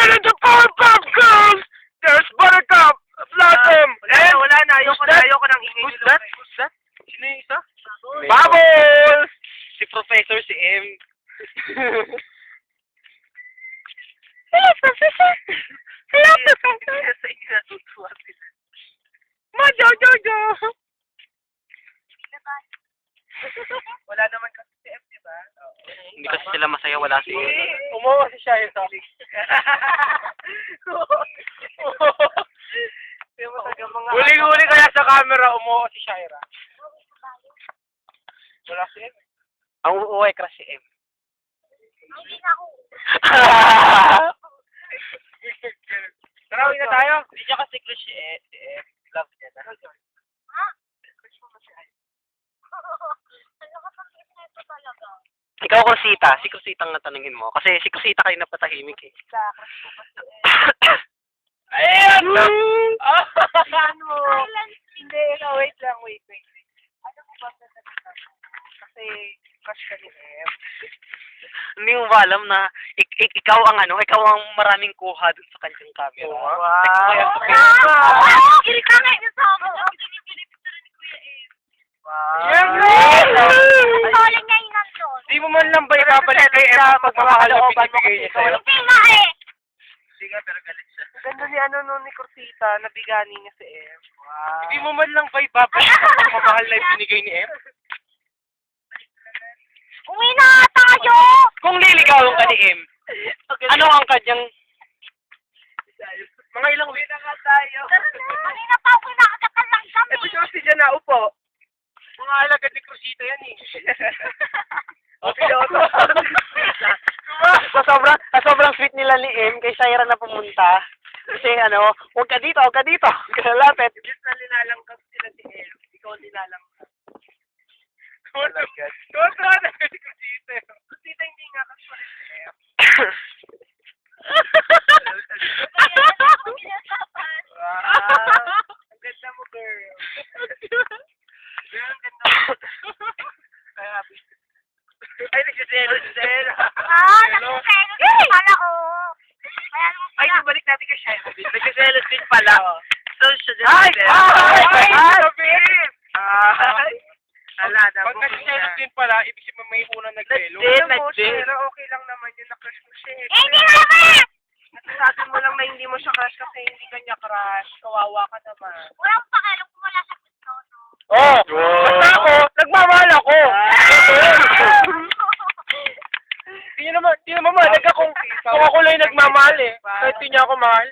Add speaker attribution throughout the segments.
Speaker 1: Women in the Powerpuff Girls! There's Buttercup! Blossom!
Speaker 2: Wala na. Ayoko nang ingay.
Speaker 1: Who's that? Who's that? Sino yung isa?
Speaker 2: Bubbles!
Speaker 1: Si Professor, si M.
Speaker 2: Hello, Professor! Hello, Professor! Sa inyo natutuwa sila.
Speaker 1: Jojo!
Speaker 2: Wala naman kasi si M, diba?
Speaker 1: Hindi kasi sila masaya, wala si M.
Speaker 2: Umuha si siya yun.
Speaker 1: Huli-huli kaya sa camera, umuha si Shaira.
Speaker 2: Wala si M.
Speaker 1: Ang uuwi crush si M.
Speaker 3: Hindi na ako.
Speaker 1: Tara, uwi na tayo.
Speaker 2: Hindi niya kasi crush si M. Love niya na.
Speaker 3: Ha? Ano ka pang ito talaga?
Speaker 1: Ikaw, Cosita. Si Cosita ang natanungin mo. Kasi si Cosita kayo napatahimik eh.
Speaker 2: Ayan!
Speaker 3: Ano?
Speaker 2: Hindi, wait lang. Ano mo ba sasabihin? Kasi crush ka ni M.
Speaker 1: Hindi mo ba alam na ikaw ang maraming kuha dun sa kanyang camera.
Speaker 3: Wow! Kilita nga niya sa akin. Ang pinipilip sa rin ni Kuya M. Tolong niya yung nandun.
Speaker 1: Di mo man lang ba ibabalik kay M ang pagmamahal na binibigay niya sa'yo?
Speaker 3: Hindi nga eh.
Speaker 2: Hindi nga, pero galit siya. Ganda ni ni Corsita, nabigani niya si M. Wow.
Speaker 1: Di mo man lang ba ibabalik ang pagmamahal na binigay ni M?
Speaker 3: Uwi na nga tayo!
Speaker 1: Kung liligawan ka ni M, ano ang kanyang...
Speaker 2: Mga ilang week na nga tayo.
Speaker 3: Kanina pa ako nakakatal lang kami.
Speaker 2: Ito siya si Jana, upo. Mga alagad ni Cruzito yan eh.
Speaker 1: sobrang sweet nila ni M kay Shaira na pumunta. Kasi huwag ka dito. Kalapit.
Speaker 2: Diyos na linalangkap sila si M. Ikaw linalangkap. Tuwa na si Cruzito. Cruzito hindi nga kasi si M. Ang ganda mo, girl. Girl, ang ganda mo. Ay, nagsiselos din.
Speaker 3: Nagsiselos pala ko.
Speaker 2: Ay, balik natin kay Shai. Nagsiselos din pala. So, siya din. Ay! Wala na.
Speaker 1: Pag nagsiselos din pala, ibig sabihin may unang naglelo.
Speaker 2: Pero okay lang naman yun. Na-crush mo siya.
Speaker 3: Hindi naman!
Speaker 2: Sabi mo lang na hindi mo siya crush kasi hindi ka niya crush. Kawawa ka naman.
Speaker 3: Walang pakialam kung wala sa gusto, no?
Speaker 1: Basta ako, nagmamahal ako. Di naman mahalaga kung ako lang yung nagmamahal eh. Kahit di niya ako mahal.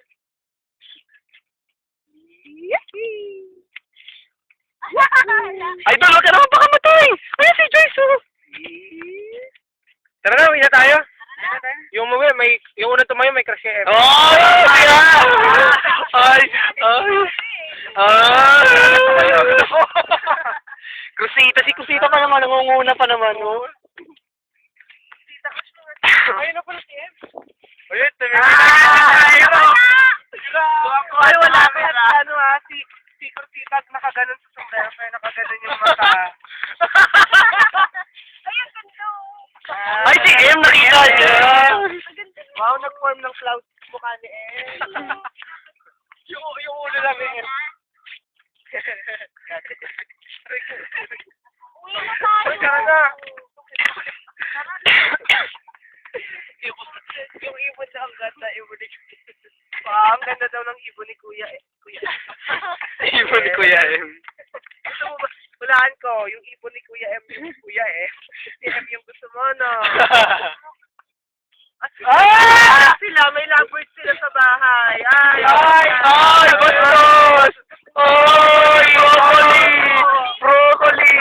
Speaker 1: Ay, wag ka naman baka matay! Ay, si Joyce, oh! Tara na, uwi na tayo. Yung unang tumayo may crush kay M. Oh! Ay! Si Kusita pa naman, nangunguna pa naman, oh.
Speaker 2: Ayun na pala si M.
Speaker 1: Ayun,
Speaker 2: Ay, wala ka. Si Corsita nakaganon sa sombrero pero nakaganon yung mata.
Speaker 3: Ayun, ganda.
Speaker 1: Ay, si M, nakita niya!
Speaker 2: Wow, nag-form ng cloud mukha ni M.
Speaker 1: Yung ulo lang eh.
Speaker 3: Uwi na tayo.
Speaker 2: Tara na. Yung ibon na ang ganda, ibon ni ang ganda daw ng ibon ni Kuya
Speaker 1: Ibon ni Kuya M.
Speaker 2: Gusto mo ba? Hulaan ko, yung ibon ni Kuya M yung Kuya M. Si M yung gusto mo, no? Sila, may lovebirds sila sa bahay.
Speaker 1: Bastos! Broccoli!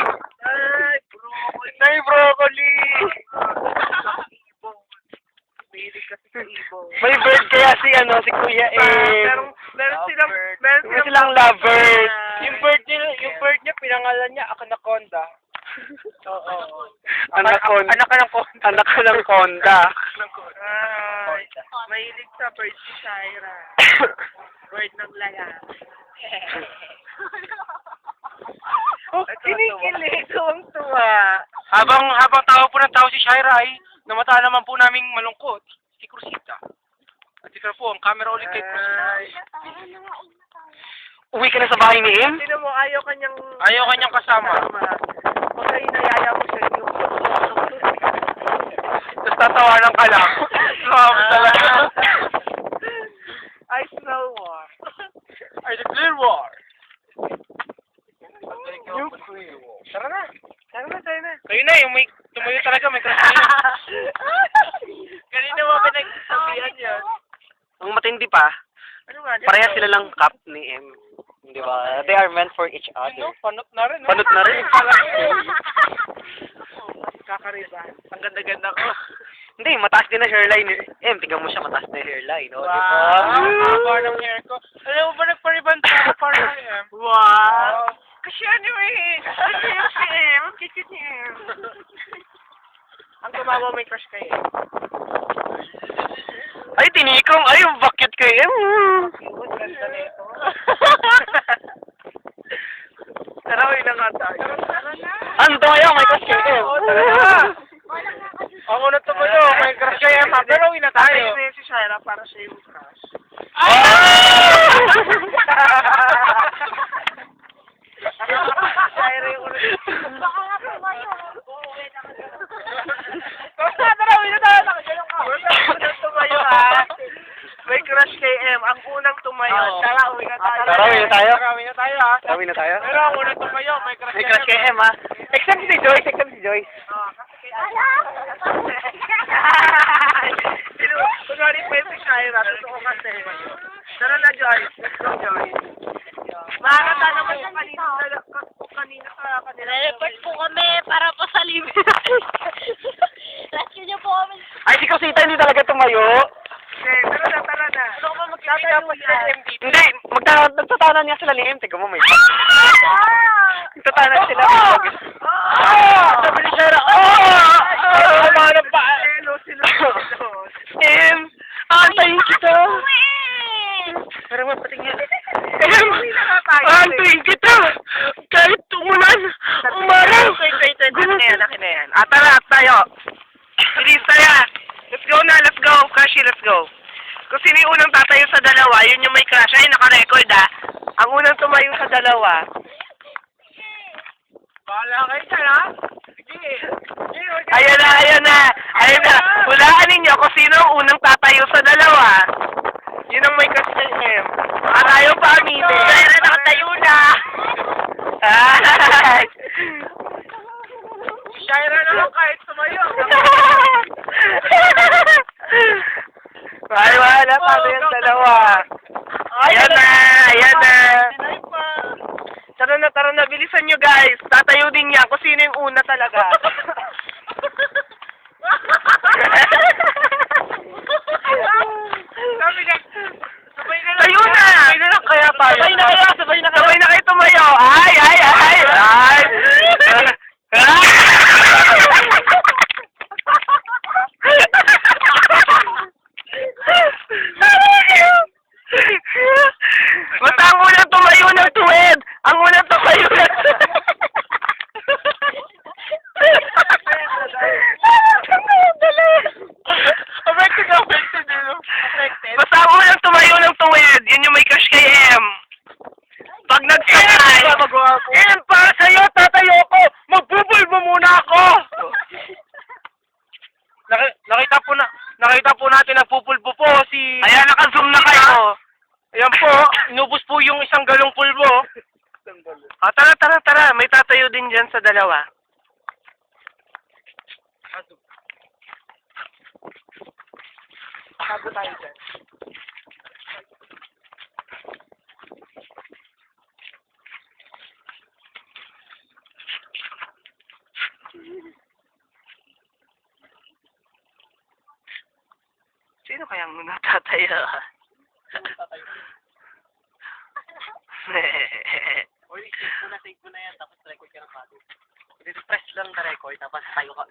Speaker 1: Broccoli!
Speaker 2: Mahilig kasi sa ibon.
Speaker 1: May bird kaya si Kuya M.
Speaker 2: Meron
Speaker 1: silang lovebird. Yung bird niya, pinangalan niya Anaconda.
Speaker 2: Oo.
Speaker 1: Anak ka ng Conda.
Speaker 2: Mahilig sa bird si Shaira. Bird ng laya. Kinikilig kong tuwa.
Speaker 1: Habang tao po ng tao si Shaira ay namata naman po naming malungkot si Cruzita. At
Speaker 4: Sticker po, ang camera ulit kay Chris.
Speaker 1: Uwi ka na sa bahay ni Em?
Speaker 2: Sino mo, ayaw kanyang...
Speaker 4: Ayaw kanyang kasama.
Speaker 2: Pagka inayaya mo siya, yung...
Speaker 4: Tapos tatawanan ka lang. Grabe talaga.
Speaker 2: I smell war.
Speaker 4: Ay, the clear war.
Speaker 2: Tara na. Tara na, tayo na.
Speaker 4: Kayo na, yung may tumuyo talaga, may crush kayo.
Speaker 2: Kanina mo pinagsasabihan yan.
Speaker 1: Ang matindi pa,
Speaker 2: Ano nga?
Speaker 1: pareha sila lang cup ni Em. Di ba? They are meant for each other.
Speaker 4: Ano, panot na rin.
Speaker 1: Panot na rin.
Speaker 2: Kakariba. Ang ganda-ganda ko.
Speaker 1: Hindi, mataas din na hairline. Em, tingnan mo siya, mataas na hairline. Oh, di ba?
Speaker 4: Haba ng hair ko. Alam mo ba, nagpa-ribbon pa ako para kay Em?
Speaker 2: Wow! Kasi anyway, kasi yung si Em, kikit ni Em. Ang tumawa may crush kay Em.
Speaker 1: Ay, tinikom. Ay, bakit kay Em?
Speaker 2: Cute, ganda nito. Tara, uwi na nga tayo. Tara na.
Speaker 1: Ano tayo? May crush kay Em.
Speaker 4: Oo, talaga. Ako na tumuyo, may crush kay Em. Pero uwi na tayo.
Speaker 2: Tayo na si Shaira para siya yung crush. Shaira yung ulit.
Speaker 3: Baka nga tumayo.
Speaker 2: Tara, uwi na tayo. Nakagalong ka. Unang tumayo ha. May crush kay Em. Ang unang tumayo.
Speaker 4: Oo.
Speaker 2: Tara, uwi na tayo.
Speaker 1: Tara, uwi na tayo.
Speaker 4: Tara, uwi na tayo ha.
Speaker 1: Tawin na tayo.
Speaker 4: Pero ako na tumayo, may crush
Speaker 1: May crush kay Em, ha? Except si Joyce, except si Joyce.
Speaker 2: Oh, kasi kay Kunwari pa yung si Shaira, totoo kasi. Tara na, Joyce. Let's go, Joyce. Makakata naman yung kanina sa kanila.
Speaker 3: Report po kami para po sa libre. Rescue niyo po kami.
Speaker 1: Ay, si Cosita hindi talaga tumayo.
Speaker 2: Okay, tara na, tara na. Ano ka magkikita mo yan?
Speaker 1: Hindi, nagtatanan niya sila ni Em. Tingnan mo, may... Nagtatanan sila. Sabi ni Sarah,
Speaker 4: Umanap pa.
Speaker 2: Hello, sila.
Speaker 1: Em, antayin kita.
Speaker 2: Pero mapatingin.
Speaker 1: Em, antayin kita. Kahit umulan, umaraw.
Speaker 2: Wait, akin na yan. Tara, tayo. Please, tara. Let's go na, let's go. Kashi, let's go. Kung sino yung unang tatayo sa dalawa, yun yung may crush. Ay, naka-record Ang unang tumayo sa dalawa.
Speaker 4: Bahala kayo dyan ha. Sige.
Speaker 2: Ayan na, ayan na. Ayan na. Hulaan ninyo kung sino ang unang tatayo sa dalawa. Yun ang may crush kay Em. Ayaw pa aminin. Pero nakatayo na. Ay.
Speaker 4: Shaira na lang kahit tumayo.
Speaker 2: Ay, wala pa yung dalawa. Ayan na, ayan na. Tara na, bilisan nyo guys. Tatayo din niya kung sino yung una talaga.
Speaker 4: Sabi niya, sabay na lang.
Speaker 2: Tayo na!
Speaker 4: Sabay na lang kaya tayo.
Speaker 2: Sabay na kayo, sabay na kayo tumayo. Ay! Basta ang unang tumayo ng tuwid! Ang unang tumayo ng Basta ang unang tumayo ng tuwid, yun yung may crush kay Em. Pag nagsakay, Em, para sa'yo, tatayo ko! Magbubulbo muna ako!
Speaker 4: Nakita po natin nagpupulbo po si...
Speaker 2: Ayan, naka-zoom na kayo.
Speaker 4: Ayan po, inubos po yung isang galong pulbo.
Speaker 2: Tara. May tatayo din dyan sa dalawa. Tago tayo dyan. Sino kayang natatayo?
Speaker 1: Save mo na yan, tapos record ka ng pagod. Dito press lang na record, tapos tayo ka,